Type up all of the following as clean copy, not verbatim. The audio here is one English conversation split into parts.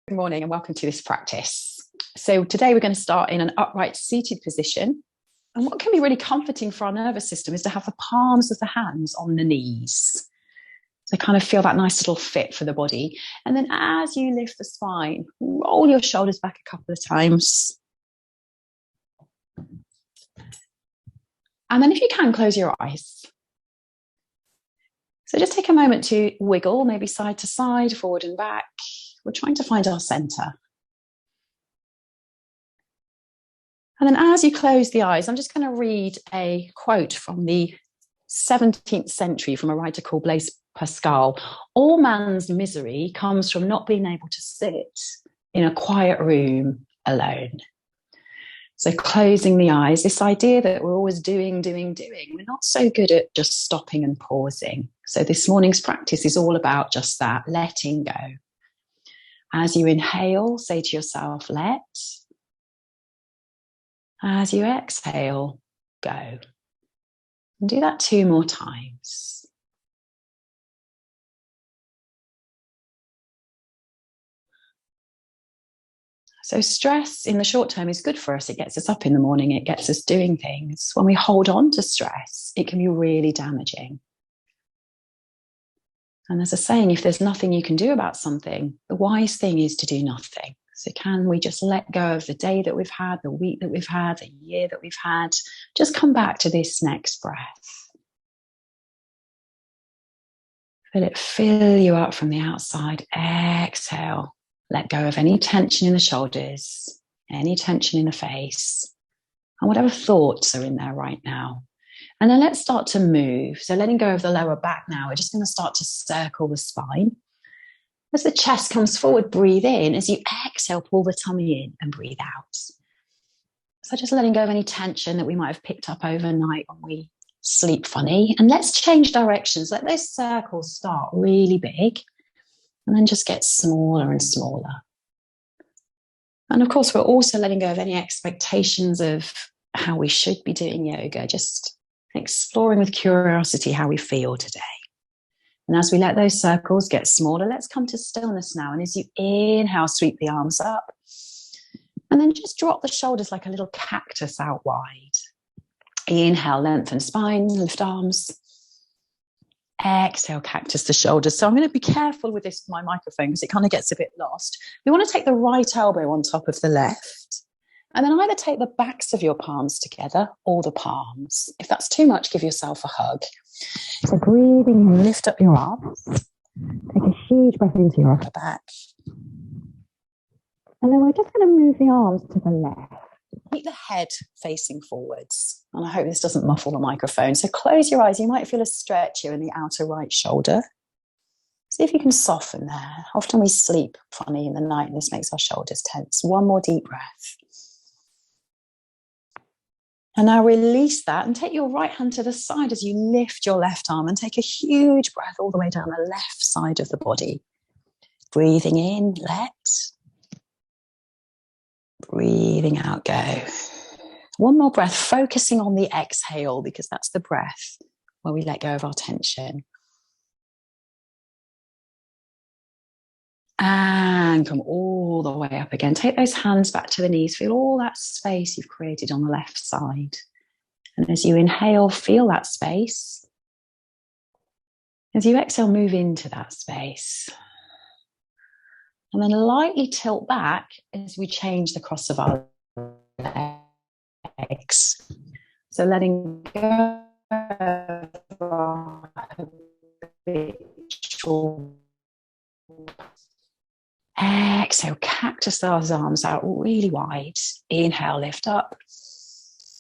Good morning and welcome to this practice. So today we're going to start in an upright seated position. And what can be really comforting for our nervous system is to have the palms of the hands on the knees. So kind of feel that nice little fit for the body. And then as you lift the spine, roll your shoulders back a couple of times. And then if you can, close your eyes. So just take a moment to wiggle, maybe side to side, forward and back. We're trying to find our center. And then as you close the eyes, I'm just going to read a quote from the 17th century from a writer called Blaise Pascal. All man's misery comes from not being able to sit in a quiet room alone. So closing the eyes, this idea that we're always doing. We're not so good at just stopping and pausing. So this morning's practice is all about just that, letting go. As you inhale, say to yourself, let. As you exhale, go. And do that 2 more times. So stress in the short term is good for us. It gets us up in the morning. It gets us doing things. When we hold on to stress, it can be really damaging. And there's a saying, if there's nothing you can do about something, the wise thing is to do nothing. So can we just let go of the day that we've had, the week that we've had, the year that we've had? Just come back to this next breath. Feel it fill you up from the outside. Exhale. Let go of any tension in the shoulders, any tension in the face, and whatever thoughts are in there right now. And then let's start to move. So letting go of the lower back now, we're just going to start to circle the spine. As the chest comes forward, breathe in. As you exhale, pull the tummy in and breathe out. So just letting go of any tension that we might have picked up overnight when we sleep funny. And let's change directions. Let those circles start really big and then just get smaller and smaller. And of course, we're also letting go of any expectations of how we should be doing yoga, just exploring with curiosity how we feel today. And as we let those circles get smaller, let's come to stillness now. And as you inhale, sweep the arms up. And then just drop the shoulders like a little cactus out wide. Inhale, lengthen spine, lift arms. Exhale, cactus the shoulders. So I'm going to be careful with this, my microphone, because it kind of gets a bit lost. We want to take the right elbow on top of the left. And then either take the backs of your palms together or the palms. If that's too much, give yourself a hug. So breathing in, lift up your arms. Take a huge breath into your upper back. And then we're just going to move the arms to the left. Keep the head facing forwards. And I hope this doesn't muffle the microphone. So close your eyes. You might feel a stretch here in the outer right shoulder. See if you can soften there. Often we sleep funny in the night and this makes our shoulders tense. One more deep breath. And now release that and take your right hand to the side as you lift your left arm and take a huge breath all the way down the left side of the body. Breathing in, let. Breathing out, go. One more breath, focusing on the exhale because that's the breath where we let go of our tension. And come all the way up again. Take those hands back to the knees. Feel all that space you've created on the left side. And as you inhale, feel that space. As you exhale, move into that space. And then lightly tilt back as we change the cross of our legs. So letting go of our habitual. Exhale, cactus those arms out really wide. Inhale, lift up.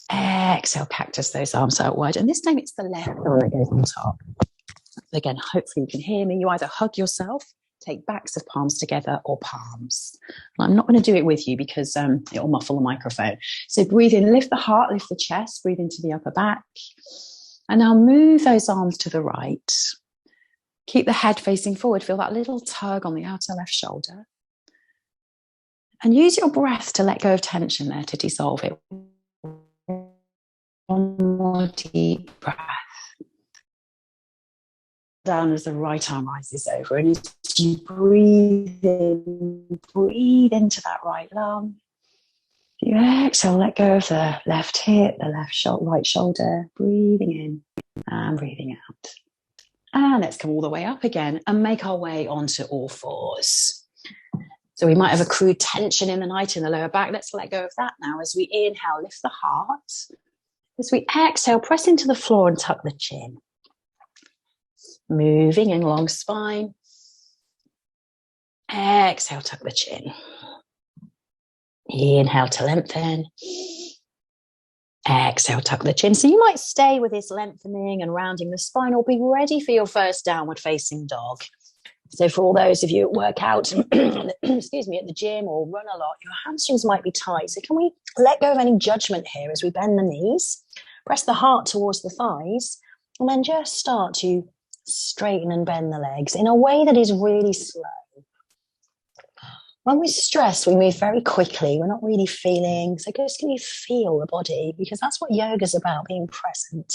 Exhale, cactus those arms out wide. And this time it's the left arm that goes on top. Again, hopefully you can hear me. You either hug yourself, take backs of palms together, or palms. And I'm not going to do it with you because it will muffle the microphone. So breathe in, lift the heart, lift the chest, breathe into the upper back. And now move those arms to the right. Keep the head facing forward. Feel that little tug on the outer left shoulder. And use your breath to let go of tension there, to dissolve it. One more deep breath. down as the right arm rises over. And as you breathe in, breathe into that right lung. You exhale, let go of the left hip, the right shoulder, breathing in and breathing out. And let's come all the way up again and make our way onto all fours. So we might have accrued tension in the night in the lower back. Let's let go of that now. As we inhale, lift the heart. As we exhale, press into the floor and tuck the chin. Moving in long spine. Exhale, tuck the chin. Inhale to lengthen. Exhale, tuck the chin. So you might stay with this lengthening and rounding the spine, or be ready for your first downward facing dog. So for all those of you that work out, excuse me, at the gym or run a lot, your hamstrings might be tight. So can we let go of any judgment here as we bend the knees, press the heart towards the thighs, and then just start to straighten and bend the legs in a way that is really slow. When we're stressed, we move very quickly. We're not really feeling. So just can you feel the body? Because that's what yoga is about, being present.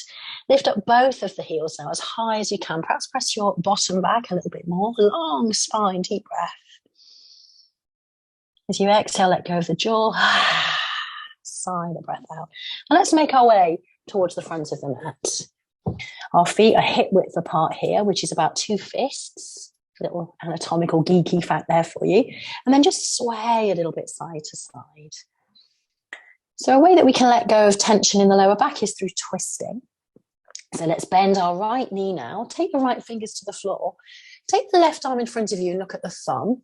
Lift up both of the heels now as high as you can. Perhaps press your bottom back a little bit more. Long spine, deep breath. As you exhale, let go of the jaw. Sigh the breath out. And let's make our way towards the front of the mat. Our feet are hip width apart here, which is about 2 fists. Little anatomical geeky fact there for you. And then just sway a little bit side to side. So a way that we can let go of tension in the lower back is through twisting. So let's bend our right knee now. Take the right fingers to the floor. Take the left arm in front of you and look at the thumb.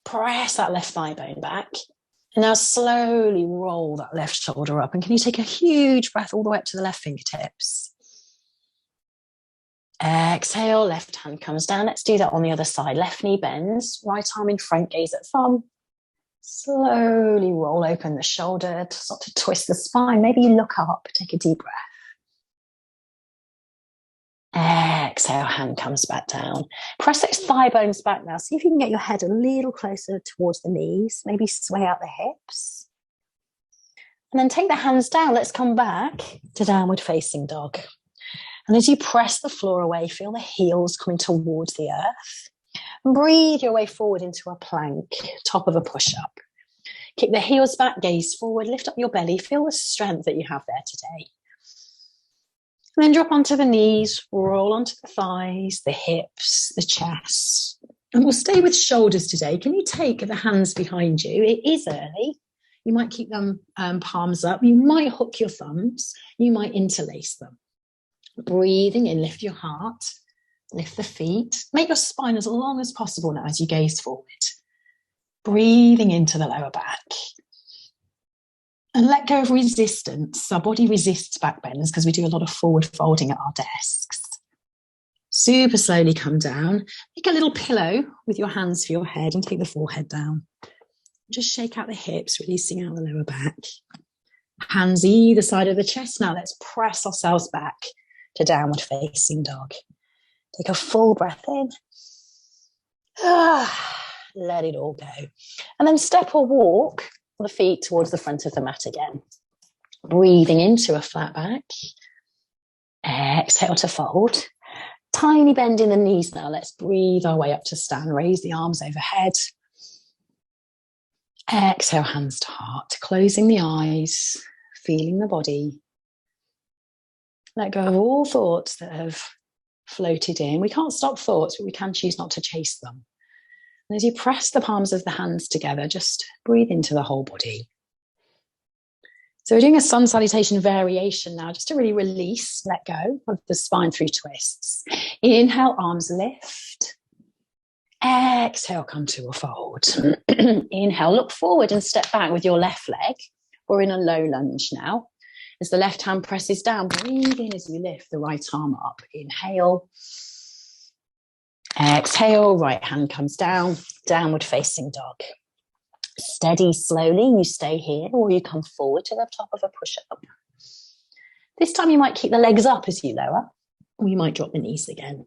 Press that left thigh bone back. And now slowly roll that left shoulder up. And can you take a huge breath all the way up to the left fingertips? Exhale, left hand comes down. Let's do that on the other side. Left knee bends, right arm in front, gaze at thumb. Slowly roll open the shoulder to start to twist the spine. Maybe you look up, take a deep breath. Exhale, hand comes back down. Press those thigh bones back now. See if you can get your head a little closer towards the knees. Maybe sway out the hips. And then take the hands down. Let's come back to downward facing dog. And as you press the floor away, feel the heels coming towards the earth. And breathe your way forward into a plank, top of a push-up. Kick the heels back, gaze forward, lift up your belly. Feel the strength that you have there today. And then drop onto the knees, roll onto the thighs, the hips, the chest. And we'll stay with shoulders today. Can you take the hands behind you? It is early. You might keep them palms up. You might hook your thumbs. You might interlace them. Breathing in, lift your heart, lift the feet. Make your spine as long as possible now as you gaze forward. Breathing into the lower back. And let go of resistance. Our body resists back bends because we do a lot of forward folding at our desks. Super slowly come down. Make a little pillow with your hands for your head and take the forehead down. Just shake out the hips, releasing out the lower back. Hands either side of the chest. Now let's press ourselves back to downward facing dog. Take a full breath in. Let it all go. And then step or walk the feet towards the front of the mat again. Breathing into a flat back. Exhale to fold. Tiny bend in the knees now. Let's breathe our way up to stand. Raise the arms overhead. Exhale, hands to heart. Closing the eyes. Feeling the body. Let go of all thoughts that have floated in. We can't stop thoughts, but we can choose not to chase them. And as you press the palms of the hands together, just breathe into the whole body. So we're doing a sun salutation variation now, just to really release, let go of the spine through twists. Inhale, arms lift. Exhale, come to a fold. Inhale, look forward and step back with your left leg. We're in a low lunge now. As the left hand presses down, breathe in as you lift the right arm up. Inhale. Exhale, right hand comes down, downward facing dog. Steady slowly, you stay here or you come forward to the top of a push-up. This time you might keep the legs up as you lower, or you might drop the knees again.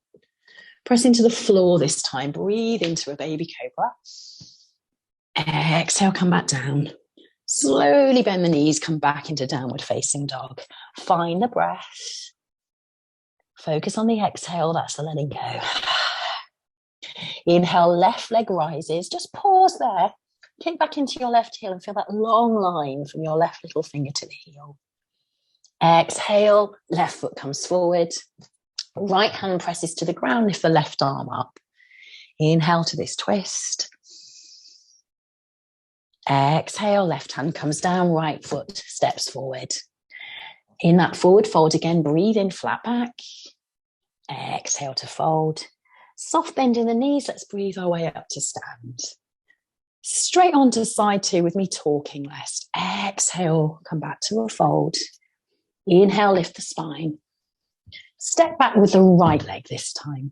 Press into the floor this time, breathe into a baby cobra. Exhale, come back down. Slowly bend the knees, come back into downward facing dog. Find the breath. Focus on the exhale, that's the letting go. Inhale, left leg rises. Just pause there. Kick back into your left heel and feel that long line from your left little finger to the heel. Exhale, left foot comes forward. Right hand presses to the ground, lift the left arm up. Inhale to this twist. Exhale, left hand comes down, right foot steps forward. In that forward fold again, breathe in, flat back. Exhale to fold. Soft bend in the knees, let's breathe our way up to stand. Straight on to side two with me talking less. Exhale, come back to a fold. Inhale, lift the spine. Step back with the right leg this time.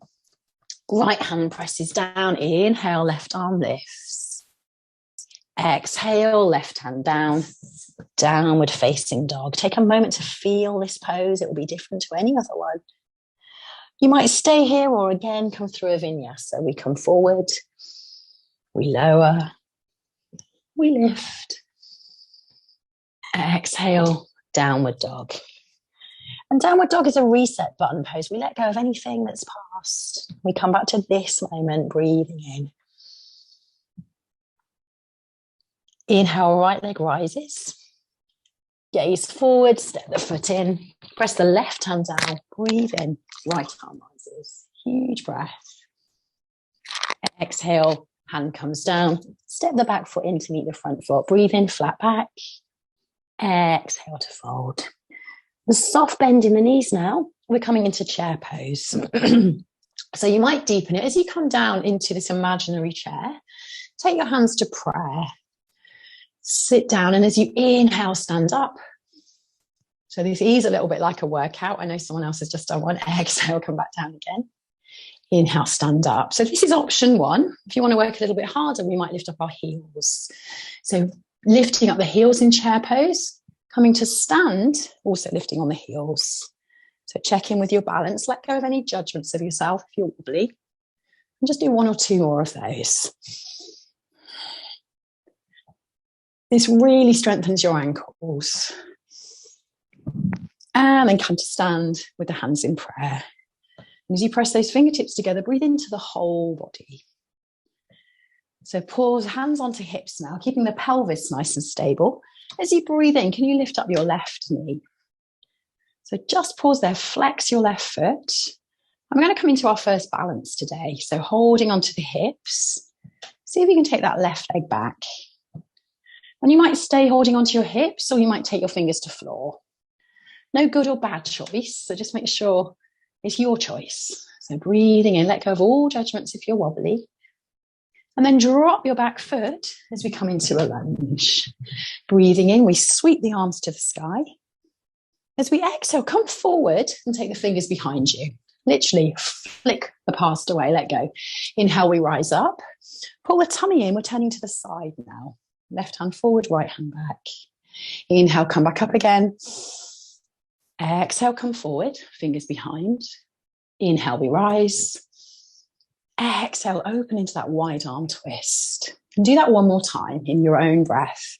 Right hand presses down. Inhale, left arm lifts. Exhale, left hand down. Downward facing dog. Take a moment to feel this pose. It will be different to any other one. You might stay here or again come through a vinyasa. We come forward, we lower, we lift. Exhale, downward dog. And downward dog is a reset button pose. We let go of anything that's past. We come back to this moment, breathing in. Inhale, right leg rises. Gaze forward, step the foot in. Press the left hand down, breathe in. Right arm rises. Huge breath. Exhale, hand comes down. Step the back foot in to meet the front foot. Breathe in, flat back. Exhale to fold. The soft bend in the knees now. We're coming into chair pose. So you might deepen it. As you come down into this imaginary chair, take your hands to prayer. Sit down, and as you inhale, stand up. So this is a little bit like a workout. I know someone else has just done one. Exhale, come back down again. Inhale, stand up. So this is option one. If you want to work a little bit harder, we might lift up our heels. So lifting up the heels in chair pose, coming to stand, also lifting on the heels. So check in with your balance. Let go of any judgments of yourself if you're wobbly. And just do one or two more of those. This really strengthens your ankles. And then come to stand with the hands in prayer. And as you press those fingertips together, breathe into the whole body. So pause, hands onto hips now, keeping the pelvis nice and stable. As you breathe in, can you lift up your left knee? So just pause there, flex your left foot. I'm going to come into our first balance today. So holding onto the hips. See if you can take that left leg back. And you might stay holding onto your hips, or you might take your fingers to floor. No good or bad choice, so just make sure it's your choice. So breathing in, let go of all judgments if you're wobbly. And then drop your back foot as we come into a lunge. Breathing in, we sweep the arms to the sky. As we exhale, come forward and take the fingers behind you. Literally flick the past away, let go. Inhale, we rise up. Pull the tummy in, we're turning to the side now. Left hand forward, right hand back. Inhale, come back up again. Exhale, come forward, fingers behind. Inhale, we rise. Exhale, open into that wide arm twist. And do that one more time in your own breath.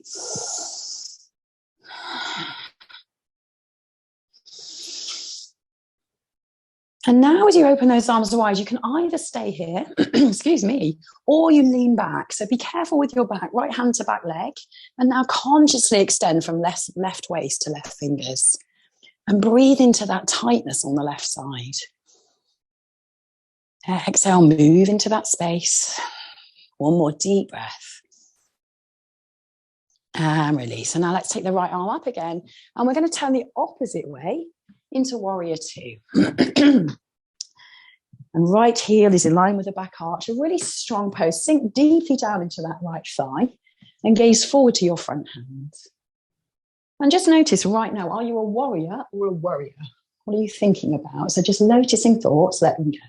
And now as you open those arms wide, you can either stay here, excuse me, or you lean back. So be careful with your back, right hand to back leg. And now consciously extend from left waist to left fingers. And breathe into that tightness on the left side. Exhale, move into that space. One more deep breath. And release. And now let's take the right arm up again. And we're going to turn the opposite way into warrior two. And right heel is in line with the back arch. A really strong pose. Sink deeply down into that right thigh and gaze forward to your front hand. And just notice right now, are you a warrior or a worrier? What are you thinking about? So just noticing thoughts, let them go.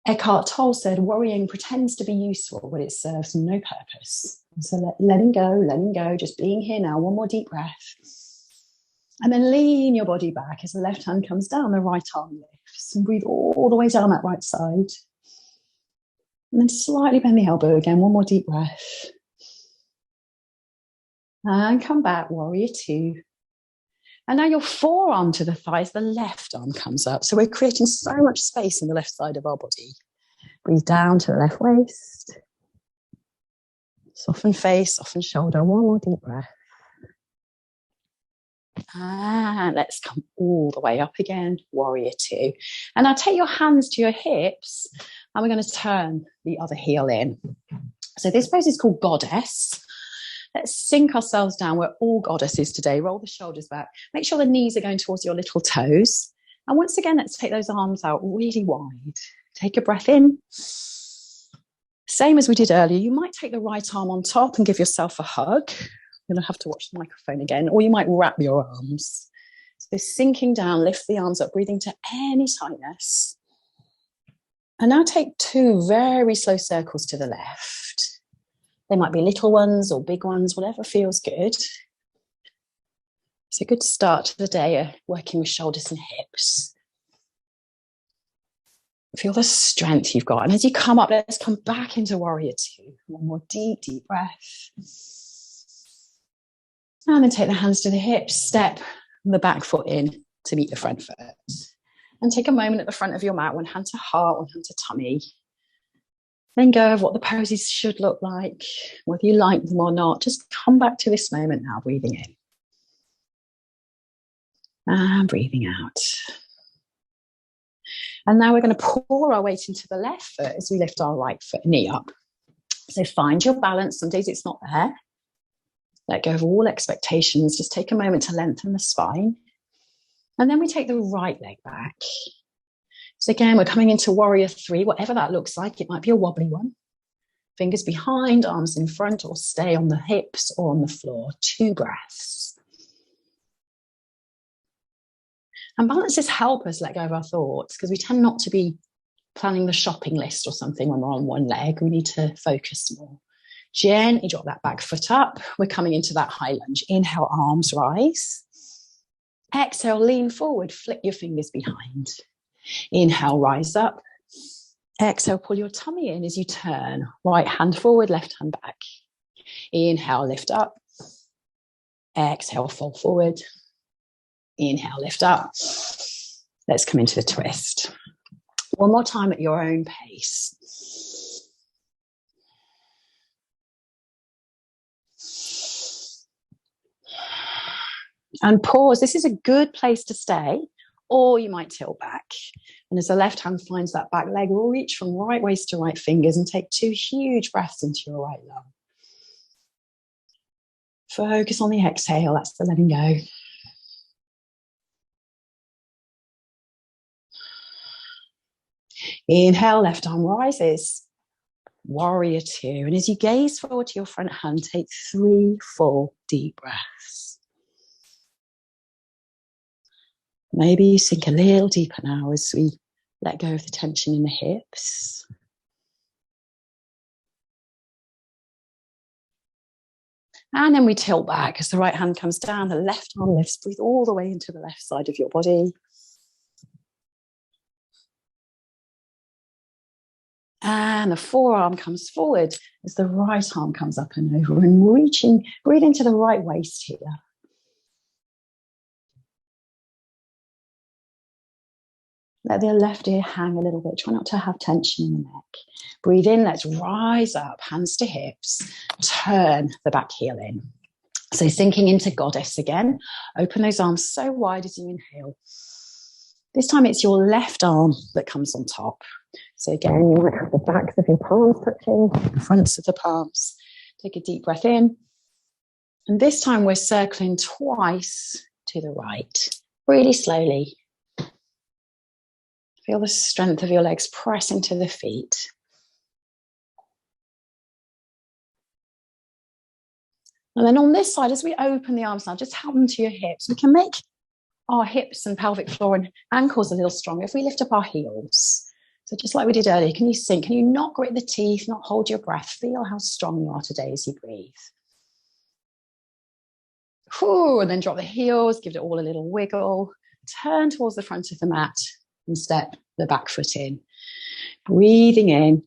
Eckhart Tolle said, worrying pretends to be useful, but it serves no purpose. So letting go, just being here now. One more deep breath. And then lean your body back as the left hand comes down, the right arm lifts. And breathe all the way down that right side. And then slightly bend the elbow again. One more deep breath. And come back, warrior two. And now your forearm to the thighs, the left arm comes up. So we're creating so much space in the left side of our body. Breathe down to the left waist. Soften face, soften shoulder. One more deep breath. And let's come all the way up again, warrior two. And now take your hands to your hips and we're going to turn the other heel in. So this pose is called goddess. Let's sink ourselves down. We're all goddesses today. Roll the shoulders back. Make sure the knees are going towards your little toes. And once again, let's take those arms out really wide. Take a breath in. Same as we did earlier. You might take the right arm on top and give yourself a hug. You're going to have to watch the microphone again. Or you might wrap your arms. So sinking down, lift the arms up, breathing to any tightness. And now take two very slow circles to the left. They might be little ones or big ones, whatever feels good. It's a good start to the day, working with shoulders and hips. Feel the strength you've got. And as you come up, let's come back into warrior two. One more deep, deep breath. And then take the hands to the hips, step the back foot in to meet the front foot. And take a moment at the front of your mat, one hand to heart, one hand to tummy. Then go of what the poses should look like, whether you like them or not. Just come back to this moment now, breathing in. And breathing out. And now we're going to pour our weight into the left foot as we lift our right foot, knee up. So find your balance. Some days it's not there. Let go of all expectations. Just take a moment to lengthen the spine. And then we take the right leg back. So again, we're coming into warrior three, whatever that looks like. It might be a wobbly one. Fingers behind, arms in front, or stay on the hips or on the floor. 2 breaths. And balances help us let go of our thoughts because we tend not to be planning the shopping list or something when we're on one leg. We need to focus more. Gently drop that back foot up. We're coming into that high lunge. Inhale, arms rise. Exhale, lean forward, flip your fingers behind. Inhale, rise up. Exhale, pull your tummy in as you turn. Right hand forward, left hand back. Inhale, lift up. Exhale, fall forward. Inhale, lift up. Let's come into the twist. One more time at your own pace. And pause. This is a good place to stay, or you might tilt back. And as the left hand finds that back leg, we'll reach from right waist to right fingers and take 2 huge breaths into your right lung. Focus on the exhale. That's the letting go. Inhale, left arm rises. Warrior two. And as you gaze forward to your front hand, take 3 full deep breaths. Maybe you sink a little deeper now as we let go of the tension in the hips. And then we tilt back as the right hand comes down, the left arm lifts. Breathe all the way into the left side of your body. And the forearm comes forward as the right arm comes up and over. And breathe into the right waist here. Let the left ear hang a little bit. Try not to have tension in the neck. Breathe in, let's rise up, hands to hips. Turn the back heel in. So sinking into goddess again. Open those arms so wide as you inhale. This time it's your left arm that comes on top. So again, you might have the backs of your palms touching, the fronts of the palms. Take a deep breath in. And this time we're circling twice to the right, really slowly. Feel the strength of your legs press into the feet. And then on this side, as we open the arms now, just help them to your hips. We can make our hips and pelvic floor and ankles a little stronger if we lift up our heels. So just like we did earlier, can you sink? Can you not grit the teeth, not hold your breath? Feel how strong you are today as you breathe. Whew, and then drop the heels, give it all a little wiggle. Turn towards the front of the mat and step the back foot in. Breathing in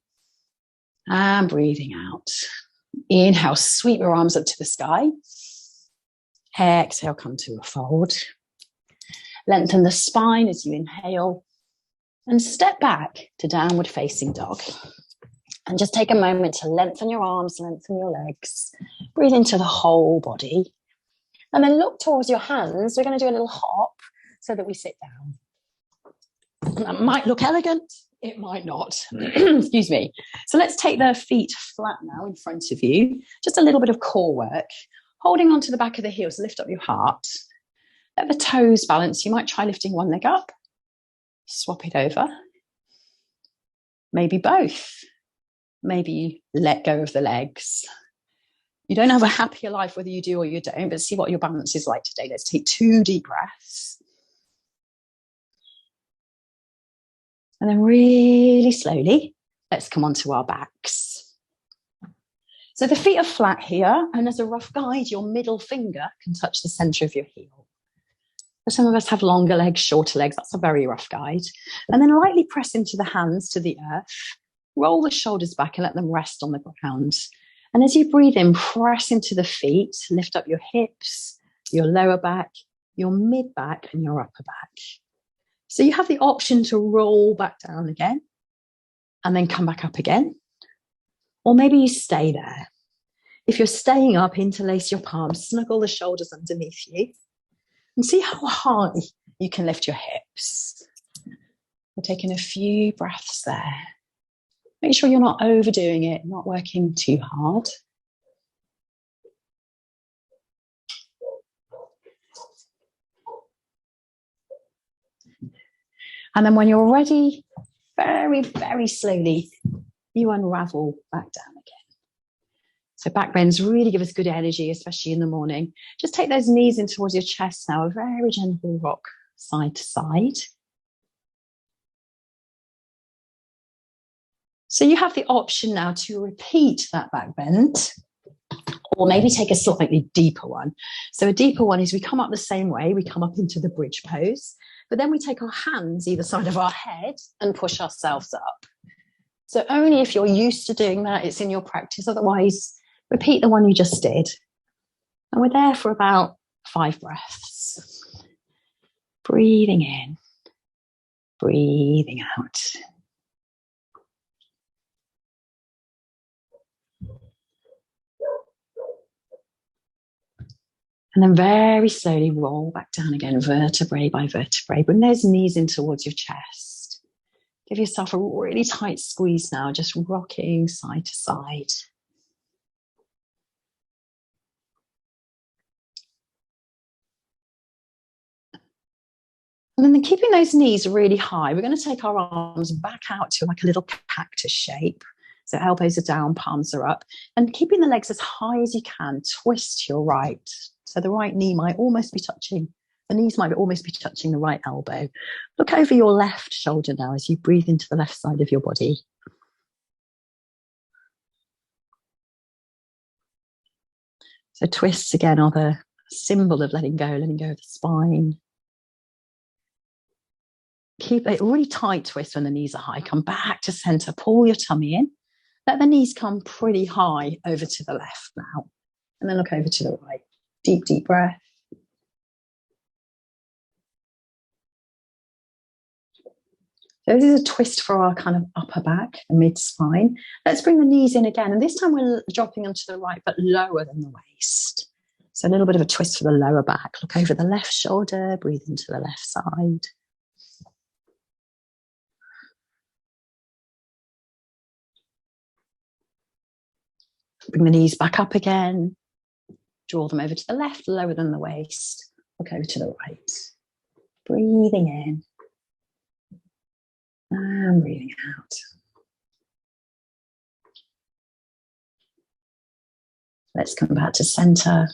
and breathing out. Inhale, sweep your arms up to the sky. Exhale, come to a fold. Lengthen the spine as you inhale and step back to downward facing dog. And just take a moment to lengthen your arms, lengthen your legs. Breathe into the whole body. And then look towards your hands. We're going to do a little hop so that we sit down. And that might look elegant. It might not. Excuse me. So let's take the feet flat now in front of you. Just a little bit of core work. Holding onto the back of the heels, lift up your heart. Let the toes balance. You might try lifting one leg up. Swap it over. Maybe both. Maybe let go of the legs. You don't have a happier life whether you do or you don't, but see what your balance is like today. Let's take 2 deep breaths. And then really slowly, let's come onto our backs. So the feet are flat here, and as a rough guide, your middle finger can touch the center of your heel. Some of us have longer legs, shorter legs. That's a very rough guide. And then lightly press into the hands to the earth. Roll the shoulders back and let them rest on the ground. And as you breathe in, press into the feet, lift up your hips, your lower back, your mid back, and your upper back. So you have the option to roll back down again and then come back up again. Or maybe you stay there. If you're staying up, interlace your palms, snuggle the shoulders underneath you, and see how high you can lift your hips. We're taking a few breaths there. Make sure you're not overdoing it, not working too hard. And then when you're ready, very, very slowly, you unravel back down again. So back bends really give us good energy, especially in the morning. Just take those knees in towards your chest now, a very gentle rock side to side. So you have the option now to repeat that back bend, or maybe take a slightly deeper one. So a deeper one is we come up the same way, we come up into the bridge pose, but then we take our hands either side of our head and push ourselves up. So only if you're used to doing that, it's in your practice. Otherwise, repeat the one you just did. And we're there for about 5 breaths. Breathing in, breathing out. And then very slowly roll back down again, vertebrae by vertebrae. Bring those knees in towards your chest. Give yourself a really tight squeeze now, just rocking side to side. And then keeping those knees really high, we're going to take our arms back out to like a little cactus shape. So elbows are down, palms are up. And keeping the legs as high as you can, twist your right. So the right knee might almost be touching, the knees might almost be touching the right elbow. Look over your left shoulder now as you breathe into the left side of your body. So twists again are the symbol of letting go of the spine. Keep a really tight twist when the knees are high. Come back to center, pull your tummy in. Let the knees come pretty high over to the left now. And then look over to the right. Deep, deep breath. So this is a twist for our kind of upper back, the mid-spine. Let's bring the knees in again. And this time we're dropping onto the right, but lower than the waist. So a little bit of a twist for the lower back. Look over the left shoulder, breathe into the left side. Bring the knees back up again. Draw them over to the left, lower than the waist. Look over to the right. Breathing in. And breathing out. Let's come back to center.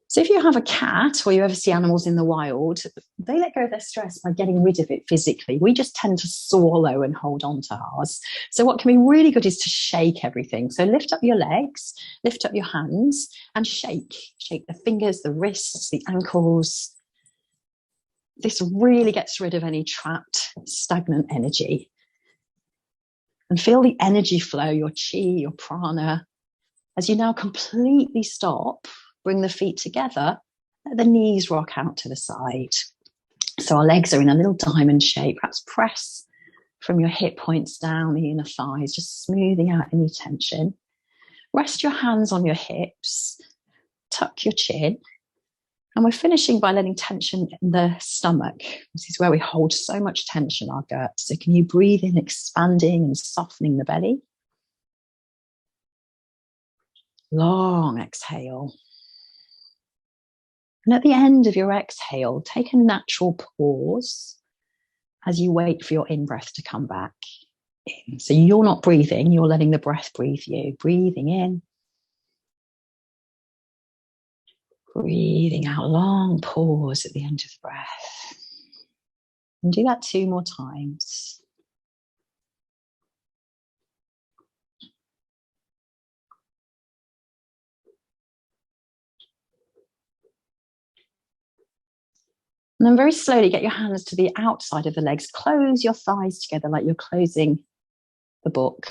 So if you have a cat or you ever see animals in the wild, they let go of their stress by getting rid of it physically. We just tend to swallow and hold on to ours. So what can be really good is to shake everything. So lift up your legs, lift up your hands and shake. Shake the fingers, the wrists, the ankles. This really gets rid of any trapped, stagnant energy. And feel the energy flow, your chi, your prana, as you now completely stop. Bring the feet together, let the knees rock out to the side. So our legs are in a little diamond shape. Perhaps press from your hip points down the inner thighs, just smoothing out any tension. Rest your hands on your hips, tuck your chin. And we're finishing by letting tension in the stomach. This is where we hold so much tension in our gut. So can you breathe in, expanding and softening the belly? Long exhale. And at the end of your exhale, take a natural pause as you wait for your in-breath to come back in. So you're not breathing, you're letting the breath breathe you. Breathing in. Breathing out, long pause at the end of the breath. And do that 2 more times. And then very slowly get your hands to the outside of the legs. Close your thighs together like you're closing the book,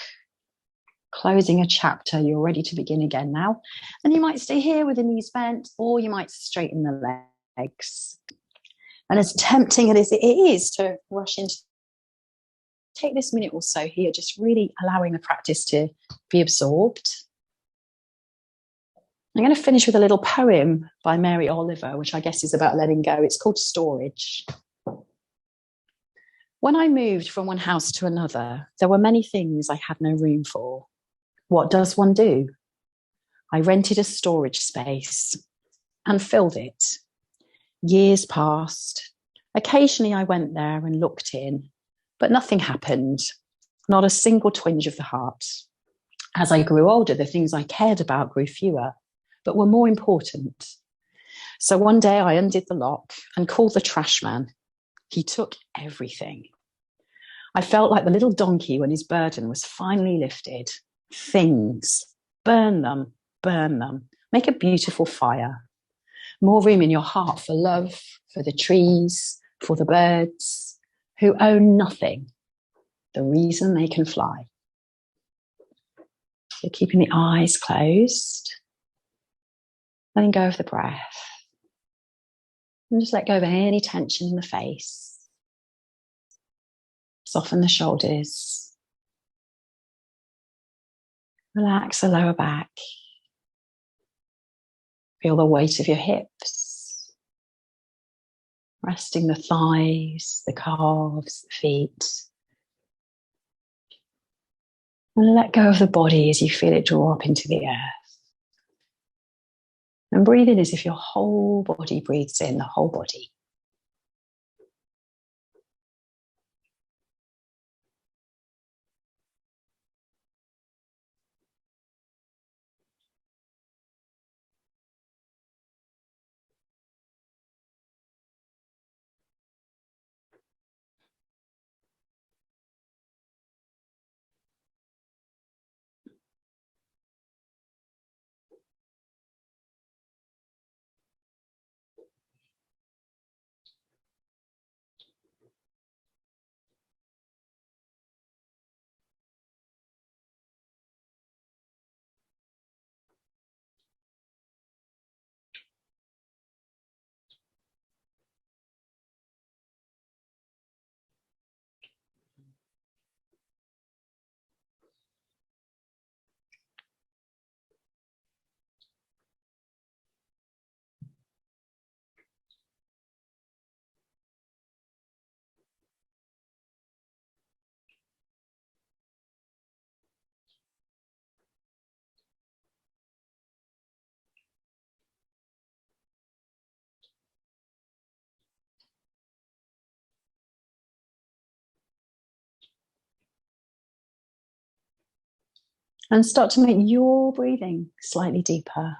closing a chapter. You're ready to begin again now. And you might stay here with the knees bent, or you might straighten the legs. And as tempting as it is to rush into, take this minute or so here, just really allowing the practice to be absorbed. I'm going to finish with a little poem by Mary Oliver, which I guess is about letting go. It's called Storage. When I moved from one house to another, there were many things I had no room for. What does one do? I rented a storage space and filled it. Years passed. Occasionally I went there and looked in, but nothing happened, not a single twinge of the heart. As I grew older, the things I cared about grew fewer, but were more important. So one day I undid the lock and called the trash man. He took everything. I felt like the little donkey when his burden was finally lifted. Things, burn them, make a beautiful fire. More room in your heart for love, for the trees, for the birds who own nothing, the reason they can fly. So keeping the eyes closed, letting go of the breath. And just let go of any tension in the face. Soften the shoulders. Relax the lower back. Feel the weight of your hips. Resting the thighs, the calves, the feet. And let go of the body as you feel it draw up into the earth. And breathe in as if your whole body breathes in, the whole body. And start to make your breathing slightly deeper.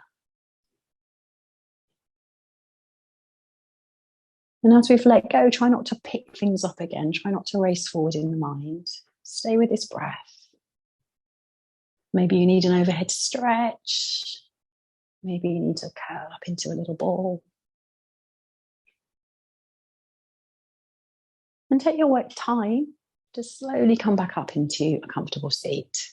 And as we've let go, try not to pick things up again. Try not to race forward in the mind. Stay with this breath. Maybe you need an overhead stretch. Maybe you need to curl up into a little ball. And take your time to slowly come back up into a comfortable seat.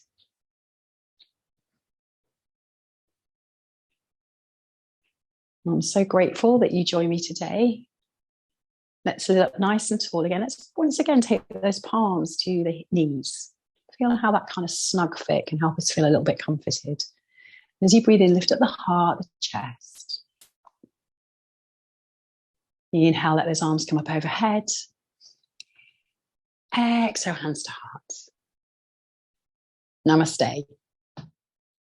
I'm so grateful that you joined me today. Let's sit up nice and tall again. Let's once again take those palms to the knees. Feel how that kind of snug fit can help us feel a little bit comforted. As you breathe in, lift up the heart, the chest. Inhale, let those arms come up overhead. Exhale, hands to heart. Namaste.